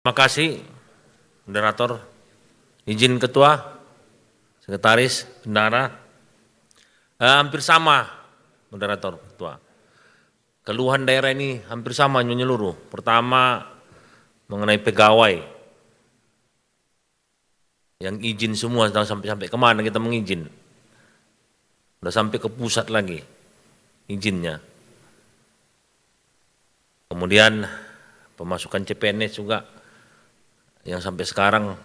Terima kasih, moderator. Izin ketua, sekretaris, bendahara. Hampir sama, moderator, ketua. Keluhan daerah ini hampir sama menyeluruh. Pertama, mengenai pegawai. Yang izin semua, sampai kemana kita mengizin. Udah sampai ke pusat lagi izinnya. Kemudian pemasukan CPNS juga yang sampai sekarang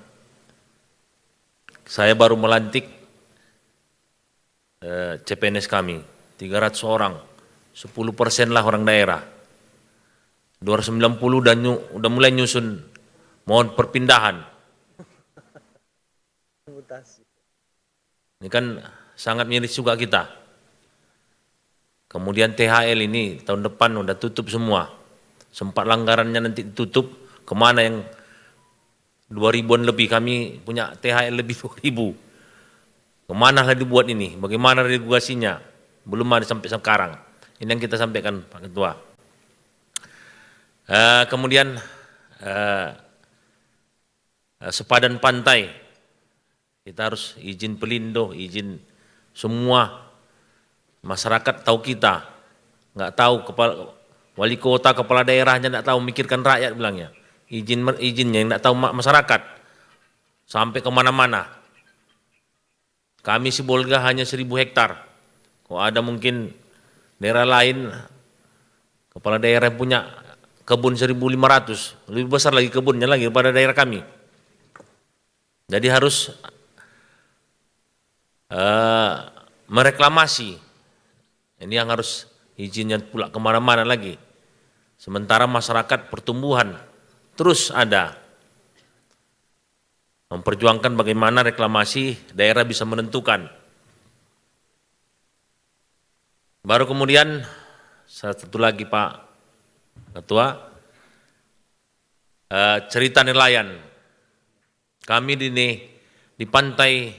saya baru melantik CPNS kami 300 orang, 10% lah orang daerah. 290 udah mulai nyusun mohon perpindahan. Ini kan sangat miris juga kita. Kemudian THL ini tahun depan udah tutup semua. Sempat langgarannya nanti ditutup, kemana yang 2000-an lebih, kami punya THL lebih 2000. Kemana lah dibuat ini, bagaimana regulasinya, belum ada sampai sekarang. Ini yang kita sampaikan Pak Ketua. Kemudian sepadan pantai, kita harus izin pelindo, izin semua. Masyarakat tahu kita, nggak tahu wali kota, kepala daerahnya nggak tahu, mikirkan rakyat bilangnya. Izinnya yang nggak tahu masyarakat, sampai kemana-mana. Kami Sibolga hanya 1000 hektar. Kok ada mungkin daerah lain, kepala daerah punya kebun 1500, lebih besar lagi kebunnya lagi daripada daerah kami. Jadi harus mereklamasi. Ini yang harus izinnya pula kemana-mana lagi. Sementara masyarakat pertumbuhan terus ada. Memperjuangkan bagaimana reklamasi daerah bisa menentukan. Baru kemudian satu lagi Pak Ketua, cerita nelayan. Kami di pantai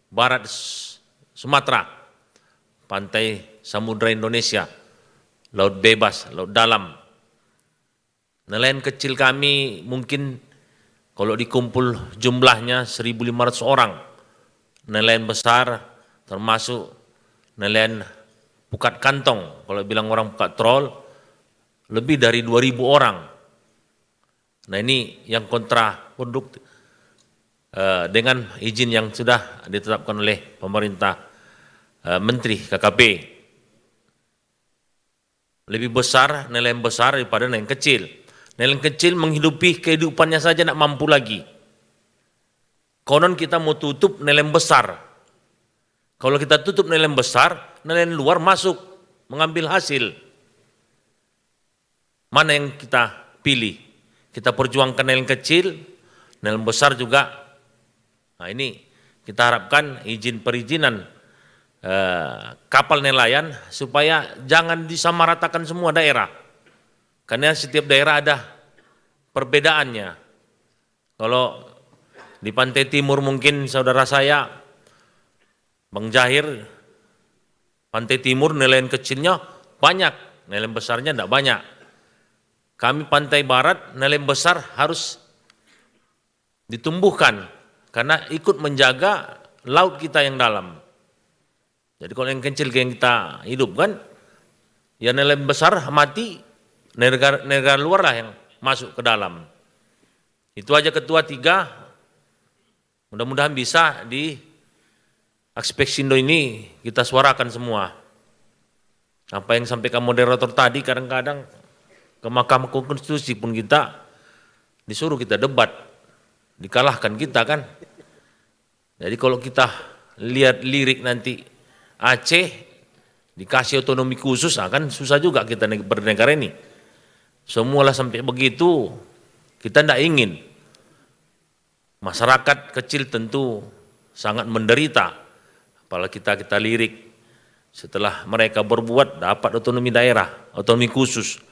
barat Sumatera, pantai Samudra Indonesia, laut bebas, laut dalam. Nelayan kecil kami mungkin kalau dikumpul jumlahnya 1.500 orang. Nelayan besar termasuk nelayan pukat kantong, kalau bilang orang pukat trol, lebih dari 2.000 orang. Nah ini yang kontraproduktif dengan izin yang sudah ditetapkan oleh pemerintah Menteri KKP. Lebih besar, nelayan besar daripada nelayan kecil. Nelayan kecil menghidupi kehidupannya saja tidak mampu lagi. Konon kita mau tutup nelayan besar. Kalau kita tutup nelayan besar, nelayan luar masuk mengambil hasil. Mana yang kita pilih? Kita perjuangkan nelayan kecil, nelayan besar juga. Nah ini kita harapkan izin perizinan kapal nelayan supaya jangan disamaratakan semua daerah. Karena setiap daerah ada perbedaannya. Kalau di pantai timur mungkin saudara saya, Bang Jahir, pantai timur nelayan kecilnya banyak, nelayan besarnya tidak banyak. Kami pantai barat nelayan besar harus ditumbuhkan karena ikut menjaga laut kita yang dalam. Jadi kalau yang kecil yang kita hidupkan, ya nelayan besar mati, negara luar lah yang masuk ke dalam. Itu aja Ketua 3, mudah-mudahan bisa di Aspeksindo ini kita suarakan semua. Apa yang sampaikan moderator tadi, kadang-kadang ke Mahkamah Konstitusi pun kita disuruh kita debat, dikalahkan kita kan. Jadi kalau kita lihat lirik nanti Aceh dikasih otonomi khusus, kan susah juga kita bernegara ini. Semualah sampai begitu, kita tidak ingin. Masyarakat kecil tentu sangat menderita, apalagi kita lirik setelah mereka berbuat dapat otonomi daerah, otonomi khusus,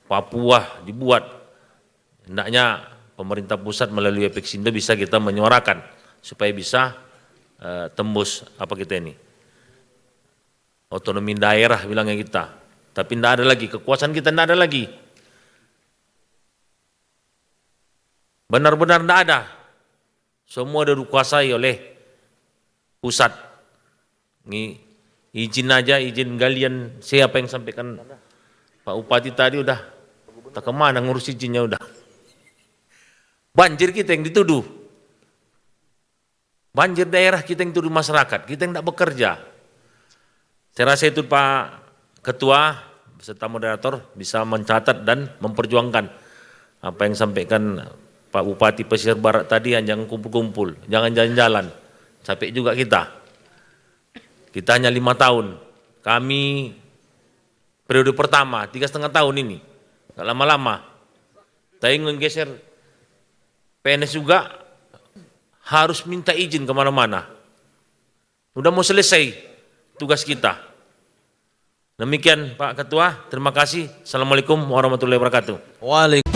Papua dibuat. Hendaknya pemerintah pusat melalui Apeksindo bisa kita menyuarakan supaya bisa tembus apa kita ini, otonomi daerah bilangnya kita. Tapi tidak ada lagi, kekuasaan kita tidak ada lagi. Benar-benar tidak ada. Semua dikuasai oleh pusat. Ini izin aja, izin galian siapa yang sampaikan Pak Bupati tadi udah tak kemana ngurus izinnya udah. Banjir kita yang dituduh. Banjir daerah kita yang dituduh masyarakat, kita yang tidak bekerja. Saya rasa itu Pak Ketua beserta moderator bisa mencatat dan memperjuangkan apa yang sampaikan Pak Bupati Pesisir Barat tadi, jangan kumpul-kumpul, jangan jalan-jalan. Capek juga kita. Kita hanya 5 tahun. Kami periode pertama 3,5 tahun ini. Gak lama-lama. Tapi menggeser PNS juga harus minta izin kemana-mana. Udah mau selesai tugas kita. Demikian Pak Ketua, terima kasih. Assalamualaikum warahmatullahi wabarakatuh. Waalaikumsalam.